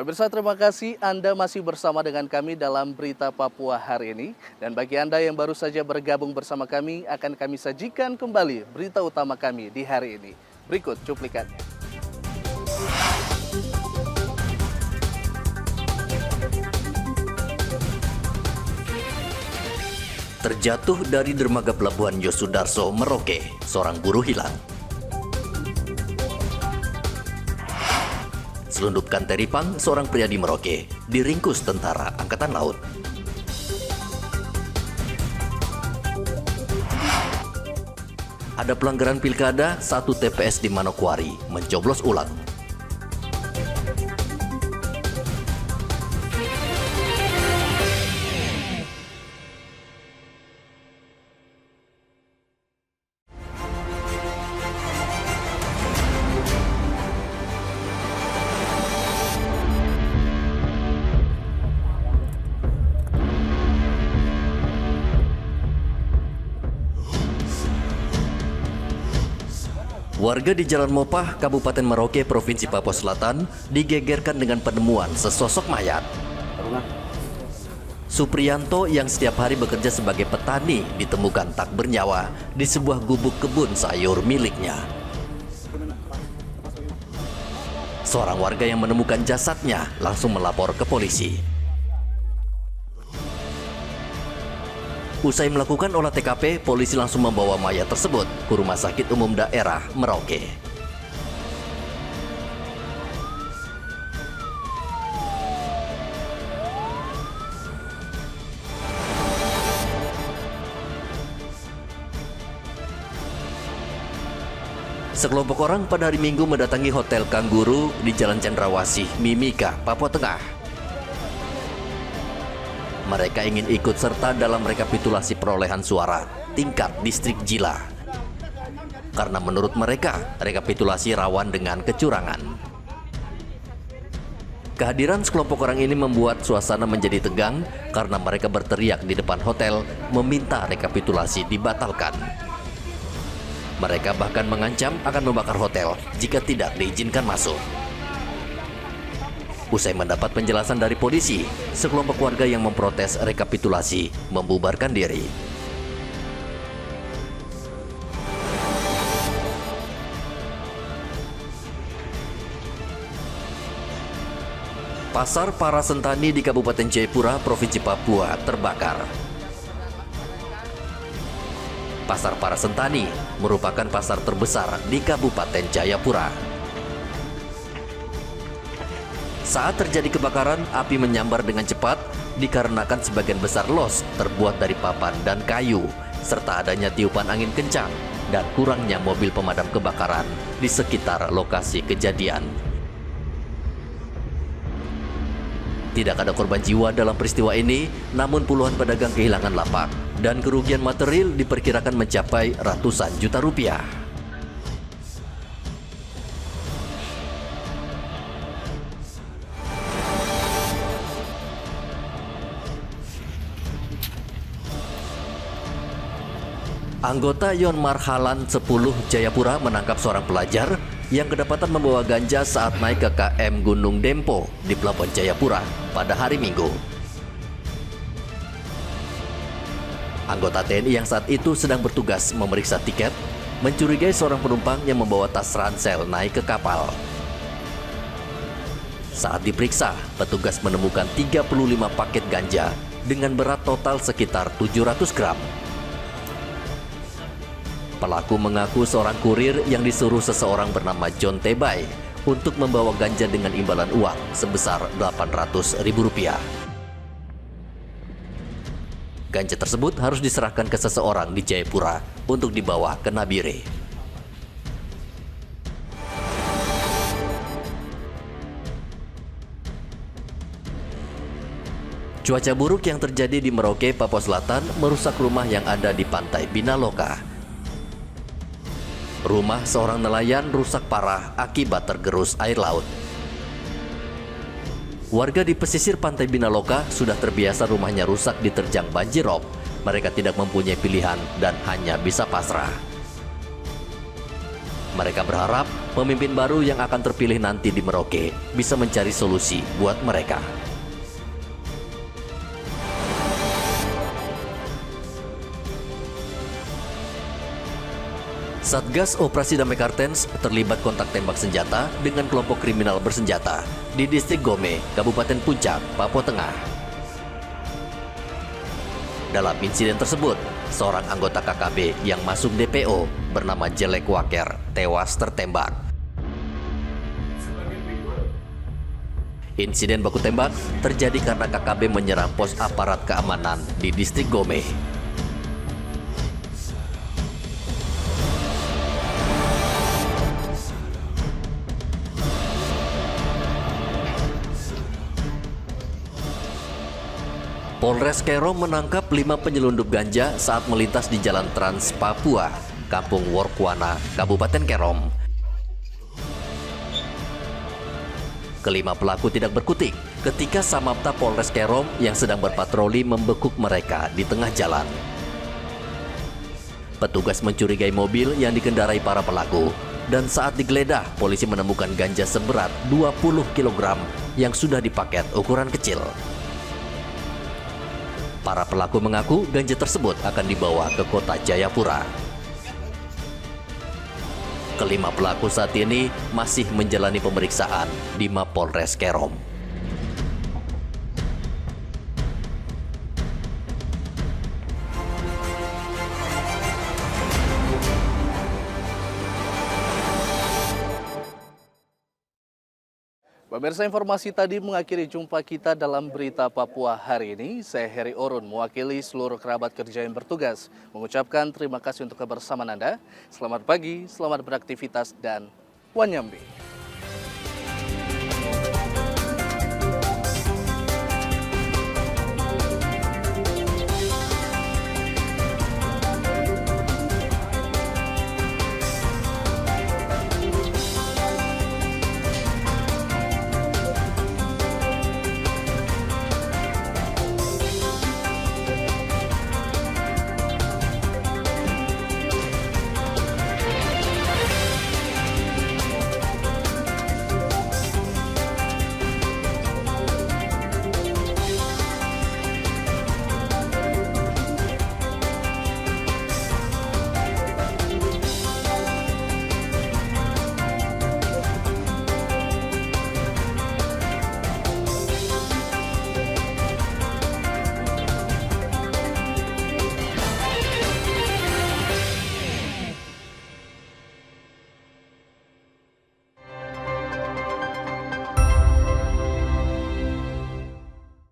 Pemirsa, terima kasih Anda masih bersama dengan kami dalam Berita Papua hari ini. Dan bagi Anda yang baru saja bergabung bersama kami, akan kami sajikan kembali berita utama kami di hari ini. Berikut cuplikannya. Terjatuh dari dermaga pelabuhan Yosudarso, Merauke, seorang buruh hilang. Selundupkan teripang, seorang pria di Merauke, diringkus tentara Angkatan Laut. Ada pelanggaran pilkada, satu TPS di Manokwari mencoblos ulang. Warga di Jalan Mopah, Kabupaten Merauke, Provinsi Papua Selatan, digegerkan dengan penemuan sesosok mayat. Supriyanto yang setiap hari bekerja sebagai petani ditemukan tak bernyawa di sebuah gubuk kebun sayur miliknya. Seorang warga yang menemukan jasadnya langsung melapor ke polisi. Usai melakukan olah TKP, polisi langsung membawa mayat tersebut ke Rumah Sakit Umum Daerah Merauke. Sekelompok orang pada hari Minggu mendatangi Hotel Kangguru di Jalan Cendrawasih, Mimika, Papua Tengah. Mereka ingin ikut serta dalam rekapitulasi perolehan suara tingkat distrik Jila. Karena menurut mereka, rekapitulasi rawan dengan kecurangan. Kehadiran sekelompok orang ini membuat suasana menjadi tegang karena mereka berteriak di depan hotel meminta rekapitulasi dibatalkan. Mereka bahkan mengancam akan membakar hotel jika tidak diizinkan masuk. Usai mendapat penjelasan dari polisi, sekelompok warga yang memprotes rekapitulasi membubarkan diri. Pasar Parasentani di Kabupaten Jayapura, Provinsi Papua terbakar. Pasar Parasentani merupakan pasar terbesar di Kabupaten Jayapura. Saat terjadi kebakaran, api menyambar dengan cepat dikarenakan sebagian besar los terbuat dari papan dan kayu, serta adanya tiupan angin kencang dan kurangnya mobil pemadam kebakaran di sekitar lokasi kejadian. Tidak ada korban jiwa dalam peristiwa ini, namun puluhan pedagang kehilangan lapak dan kerugian material diperkirakan mencapai ratusan juta rupiah. Anggota Yon Marhalan 10 Jayapura menangkap seorang pelajar yang kedapatan membawa ganja saat naik ke KM Gunung Dempo di Pelabuhan Jayapura pada hari Minggu. Anggota TNI yang saat itu sedang bertugas memeriksa tiket mencurigai seorang penumpang yang membawa tas ransel naik ke kapal. Saat diperiksa, petugas menemukan 35 paket ganja dengan berat total sekitar 700 gram. Pelaku mengaku seorang kurir yang disuruh seseorang bernama John Tebay untuk membawa ganja dengan imbalan uang sebesar Rp800.000. Ganja tersebut harus diserahkan ke seseorang di Jayapura untuk dibawa ke Nabire. Cuaca buruk yang terjadi di Merauke, Papua Selatan merusak rumah yang ada di pantai Binaloka. Rumah seorang nelayan rusak parah akibat tergerus air laut. Warga di pesisir pantai Binaloka sudah terbiasa rumahnya rusak diterjang banjir rob. Mereka tidak mempunyai pilihan dan hanya bisa pasrah. Mereka berharap pemimpin baru yang akan terpilih nanti di Merauke bisa mencari solusi buat mereka. Satgas Operasi Damai Kartens terlibat kontak tembak senjata dengan kelompok kriminal bersenjata di distrik Gome, Kabupaten Puncak, Papua Tengah. Dalam insiden tersebut, seorang anggota KKB yang masuk DPO bernama Jelek Waker tewas tertembak. Insiden baku tembak terjadi karena KKB menyerang pos aparat keamanan di distrik Gome. Polres Kerom menangkap 5 penyelundup ganja saat melintas di Jalan Trans Papua, Kampung Workwana, Kabupaten Kerom. Kelima pelaku tidak berkutik ketika Samapta Polres Kerom yang sedang berpatroli membekuk mereka di tengah jalan. Petugas mencurigai mobil yang dikendarai para pelaku, dan saat digeledah, polisi menemukan ganja seberat 20 kg yang sudah dipaket ukuran kecil. Para pelaku mengaku ganja tersebut akan dibawa ke kota Jayapura. Kelima pelaku saat ini masih menjalani pemeriksaan di Mapolres Kerom. Pemirsa, informasi tadi mengakhiri jumpa kita dalam Berita Papua hari ini. Saya Heri Orun, mewakili seluruh kerabat kerja yang bertugas, mengucapkan terima kasih untuk kebersamaan Anda. Selamat pagi, selamat beraktivitas, dan wanyambe.